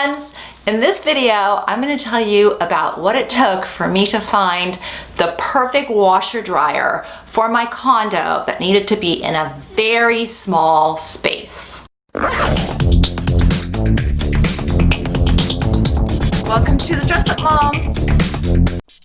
friends! In this video, I'm going to tell you about what it took for me to find the perfect washer dryer for my condo that needed to be in a very small space. Welcome to the Dress Up Mom!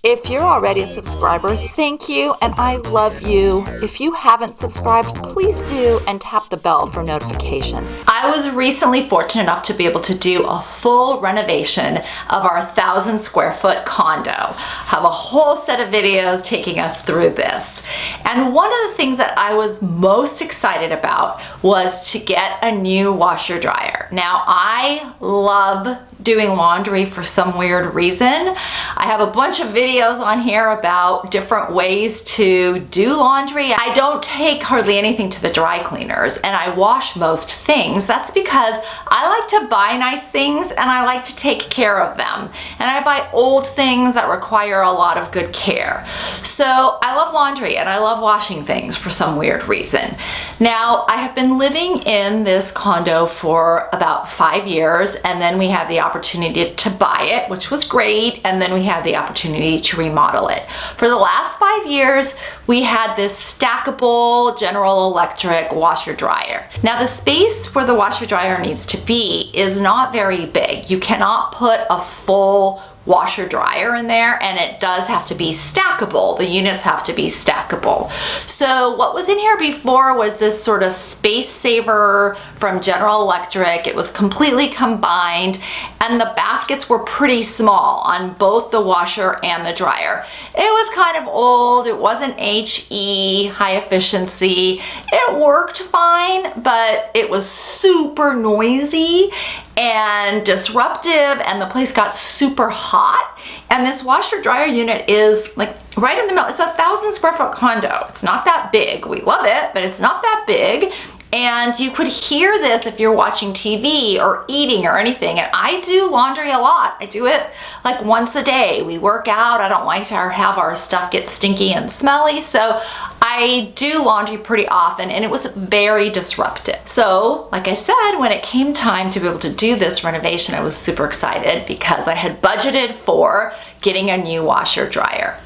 If you're already a subscriber, thank you and I love you. If you haven't subscribed, please do and tap the bell for notifications. I was recently fortunate enough to be able to do a full renovation of our 1,000 square foot condo. Have a whole set of videos taking us through this. And one of the things that I was most excited about was to get a new washer dryer. Now I love doing laundry for some weird reason. I have a bunch of videos on here about different ways to do laundry. I don't take hardly anything to the dry cleaners and I wash most things. That's because I like to buy nice things and I like to take care of them. And I buy old things that require a lot of good care. So I love laundry and I love washing things for some weird reason. Now I have been living in this condo for about 5 years and then we had the opportunity to buy it, which was great, and then we had the opportunity to remodel it. For the last 5 years, we had this stackable General Electric washer dryer. Now the space where the washer dryer needs to be is not very big. You cannot put a full washer dryer in there, and it does have to be stackable. The units have to be stackable. So what was in here before was this sort of space saver from General Electric. It was completely combined and the baskets were pretty small on both the washer and the dryer. It was kind of old. It wasn't HE, high efficiency. It worked fine, but it was super noisy and disruptive, and the place got super hot. And this washer dryer unit is like right in the middle. It's a 1,000 square foot condo. It's not that big. We love it, but it's not that big. And you could hear this if you're watching TV or eating or anything. And I do laundry a lot. I do it like once a day. We work out. I don't like to have our stuff get stinky and smelly. So I do laundry pretty often and it was very disruptive. So like I said, when it came time to be able to do this renovation, I was super excited because I had budgeted for getting a new washer dryer.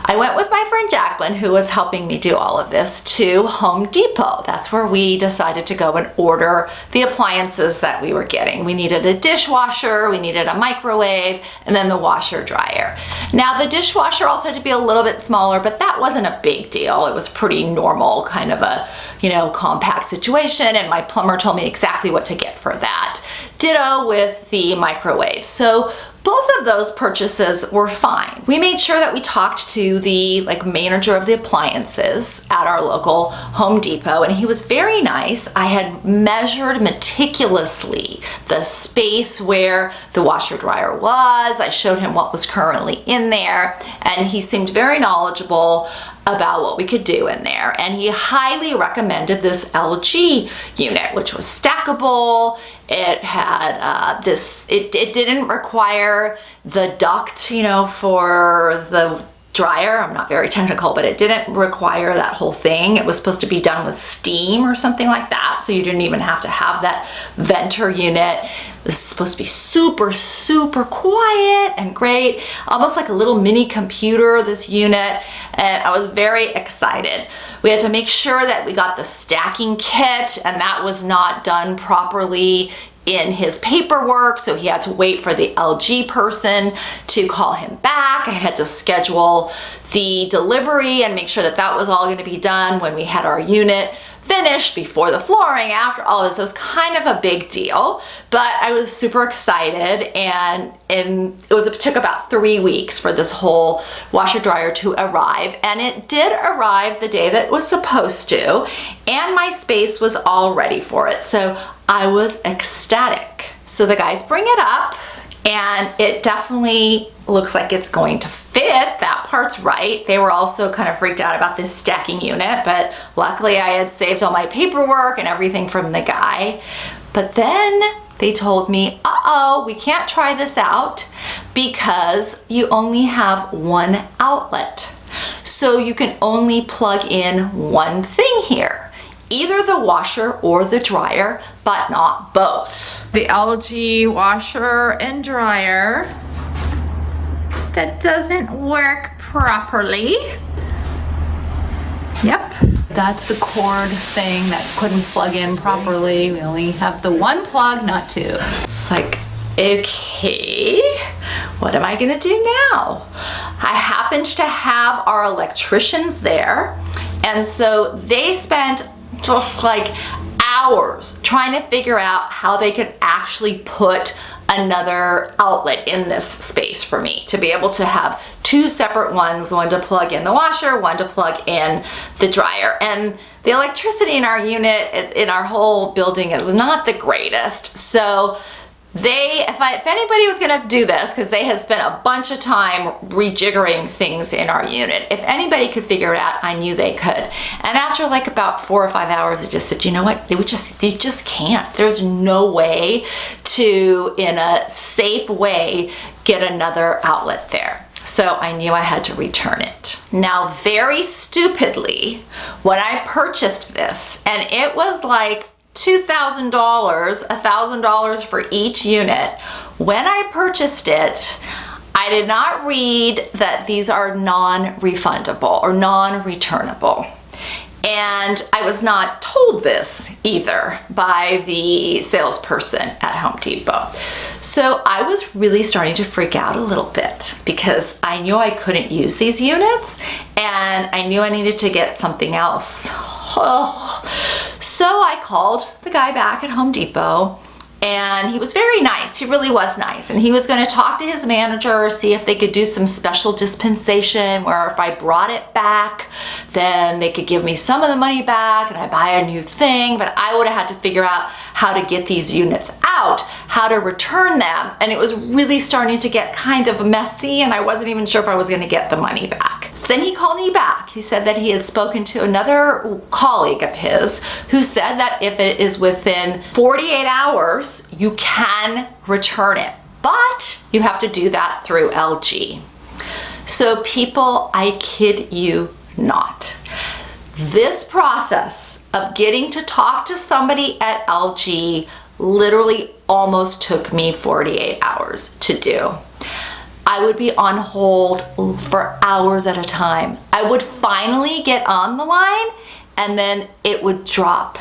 I went with my friend Jacqueline, who was helping me do all of this, to Home Depot. That's where we decided to go and order the appliances that we were getting. We needed a dishwasher, we needed a microwave, and then the washer dryer. Now the dishwasher also had to be a little bit smaller, but that wasn't a big deal. It was pretty normal, kind of a, compact situation, and my plumber told me exactly what to get for that. Ditto with the microwave. So both of those purchases were fine. We made sure that we talked to the manager of the appliances at our local Home Depot, and he was very nice. I had measured meticulously the space where the washer dryer was. I showed him what was currently in there, and he seemed very knowledgeable about what we could do in there. And he highly recommended this LG unit, which was stackable. It had it didn't require the duct, for the dryer. I'm not very technical, but it didn't require that whole thing. It was supposed to be done with steam or something like that. So you didn't even have to have that venter unit. This is supposed to be super, super quiet and great. Almost like a little mini computer, this unit. And I was very excited. We had to make sure that we got the stacking kit, and that was not done properly in his paperwork, so he had to wait for the LG person to call him back. I had to schedule the delivery and make sure that that was all going to be done when we had our unit finished, before the flooring, after all of this. It was kind of a big deal, but I was super excited, and it took about 3 weeks for this whole washer dryer to arrive, and it did arrive the day that it was supposed to, and my space was all ready for it. So I was ecstatic. So the guys bring it up, and it definitely looks like it's going to fit. That part's right. They were also kind of freaked out about this stacking unit, but luckily I had saved all my paperwork and everything from the guy. But then they told me, uh-oh, we can't try this out because you only have one outlet. So you can only plug in one thing here. either the washer or the dryer, but not both. The LG washer and dryer that doesn't work properly. Yep, that's the cord thing that couldn't plug in properly. We only have the one plug, not two. It's like, okay, what am I gonna do now? I happened to have our electricians there, and so they spent like hours trying to figure out how they could actually put another outlet in this space for me to be able to have two separate ones, one to plug in the washer, one to plug in the dryer. And the electricity in our unit, in our whole building, is not the greatest. So if anybody was gonna do this, because they had spent a bunch of time rejiggering things in our unit, if anybody could figure it out, I knew they could. And after like about 4 or 5 hours, I just said, you know what, you just can't. There's no way to, in a safe way, get another outlet there. So I knew I had to return it. Now, very stupidly, when I purchased this, and it was like $2,000, $1,000 for each unit. When I purchased it, I did not read that these are non-refundable or non-returnable. And I was not told this either by the salesperson at Home Depot. So I was really starting to freak out a little bit because I knew I couldn't use these units and I knew I needed to get something else. Oh. So I called the guy back at Home Depot, and he was very nice. He really was nice. And he was going to talk to his manager, see if they could do some special dispensation where if I brought it back, then they could give me some of the money back and I buy a new thing. But I would have had to figure out how to get these units out, how to return them. And it was really starting to get kind of messy, and I wasn't even sure if I was going to get the money back. So then he called me back. He said that he had spoken to another colleague of his who said that if it is within 48 hours, you can return it, but you have to do that through LG. So people, I kid you not, this process of getting to talk to somebody at LG literally almost took me 48 hours to do. I would be on hold for hours at a time. I would finally get on the line and then it would drop.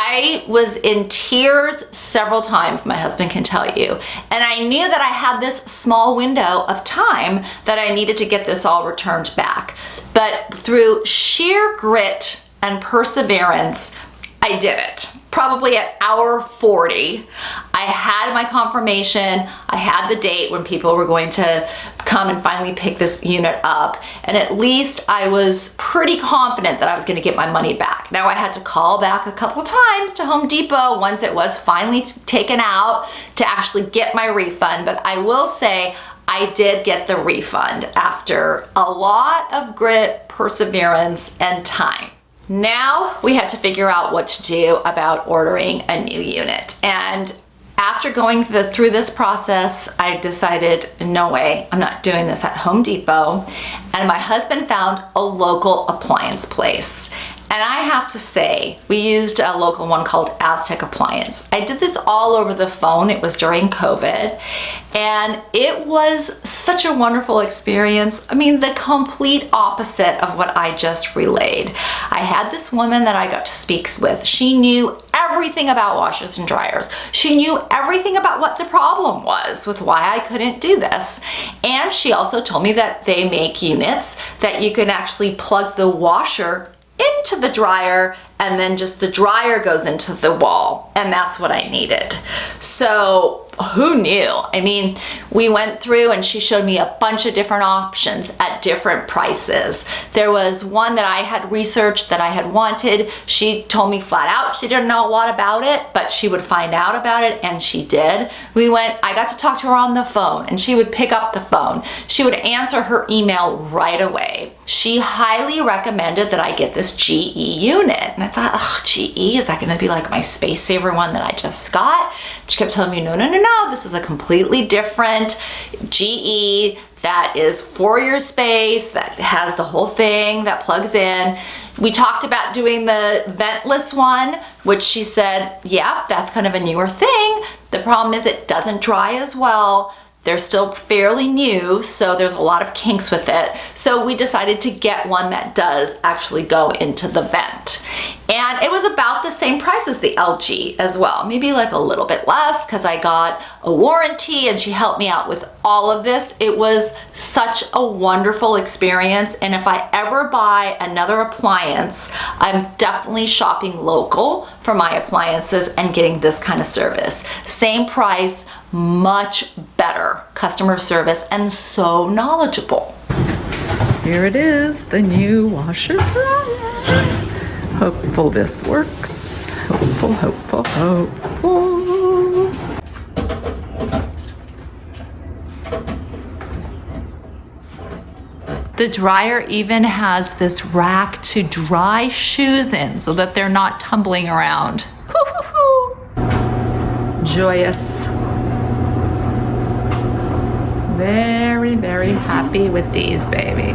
I was in tears several times, my husband can tell you. And I knew that I had this small window of time that I needed to get this all returned back. But through sheer grit and perseverance, I did it. Probably at hour 40, I had my confirmation, I had the date when people were going to come and finally pick this unit up, and at least I was pretty confident that I was going to get my money back. Now I had to call back a couple times to Home Depot once it was finally taken out to actually get my refund, but I will say I did get the refund after a lot of grit, perseverance, and time. Now we had to figure out what to do about ordering a new unit. And after going through this process, I decided, no way, I'm not doing this at Home Depot. And my husband found a local appliance place. And I have to say, we used a local one called Aztec Appliance. I did this all over the phone. It was during COVID. And it was such a wonderful experience. I mean, the complete opposite of what I just relayed. I had this woman that I got to speak with. She knew everything about washers and dryers. She knew everything about what the problem was with why I couldn't do this. And she also told me that they make units that you can actually plug the washer into the dryer, and then just the dryer goes into the wall, and that's what I needed. So who knew? I mean, we went through and she showed me a bunch of different options at different prices. There was one that I had researched that I had wanted. She told me flat out she didn't know a lot about it, but she would find out about it, and she did. I got to talk to her on the phone, and she would pick up the phone. She would answer her email right away. She highly recommended that I get this GE unit. And I thought, oh, GE, is that gonna be like my space saver one that I just got? She kept telling me, no, no, no, no, this is a completely different GE that is for your space, that has the whole thing that plugs in. We talked about doing the ventless one, which she said, yeah, that's kind of a newer thing. The problem is it doesn't dry as well. They're still fairly new, so there's a lot of kinks with it. So we decided to get one that does actually go into the vent. And it was about the same price as the LG as well, maybe like a little bit less because I got a warranty and she helped me out with all of this. It was such a wonderful experience, and if I ever buy another appliance, I'm definitely shopping local for my appliances and getting this kind of service. Same price, much better customer service, and so knowledgeable. Here it is, the new washer dryer. Hopeful this works. Hopeful, hopeful, hopeful. The dryer even has this rack to dry shoes in so that they're not tumbling around. Joyous. Very, very happy with these babies.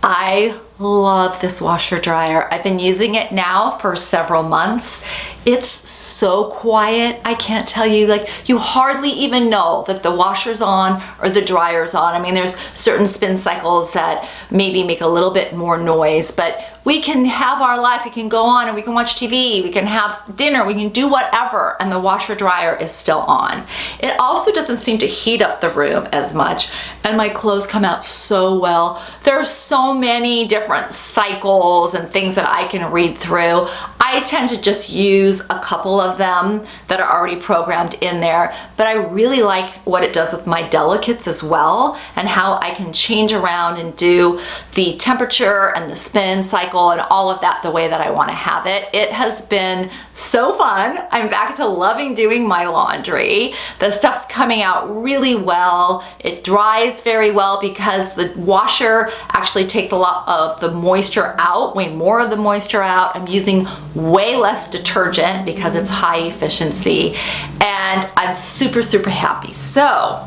I love this washer dryer. I've been using it now for several months. It's so quiet. I can't tell you, like, you hardly even know that the washer's on or the dryer's on. I mean, there's certain spin cycles that maybe make a little bit more noise, but we can have our life. We can go on and we can watch TV, we can have dinner, we can do whatever, and the washer dryer is still on. It also doesn't seem to heat up the room as much, and my clothes come out so well. There are so many different cycles and things that I can read through. I tend to just use a couple of them that are already programmed in there, but I really like what it does with my delicates as well, and how I can change around and do the temperature and the spin cycle and all of that the way that I want to have it. It has been so fun. I'm back to loving doing my laundry. The stuff's coming out really well. It dries very well because the washer actually takes a lot of the moisture out, way more of the moisture out. I'm using way less detergent because it's high efficiency, and I'm super, super happy. So,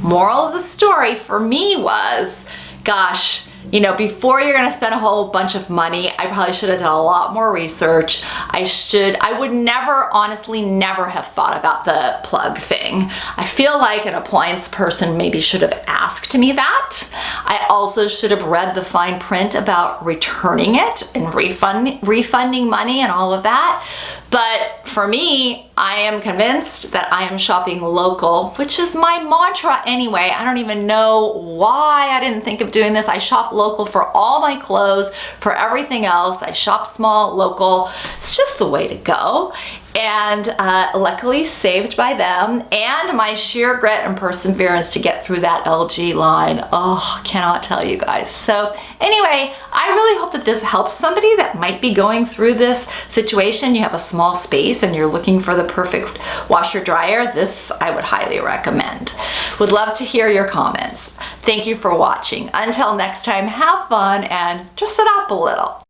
moral of the story for me was, gosh, you know, before you're gonna spend a whole bunch of money, I probably should have done a lot more research. I would never, honestly, never have thought about the plug thing. I feel like an appliance person maybe should have asked me that. I also should have read the fine print about returning it and refunding money and all of that. But for me, I am convinced that I am shopping local, which is my mantra anyway. I don't even know why I didn't think of doing this. I shop local for all my clothes, for everything else. I shop small, local. It's just the way to go. And luckily saved by them and my sheer grit and perseverance to get through that LG line. Oh, cannot tell you guys. So anyway, I really hope that this helps somebody that might be going through this situation. You have a small space and you're looking for the perfect washer dryer. This I would highly recommend. Would love to hear your comments. Thank you for watching. Until next time, have fun and dress it up a little.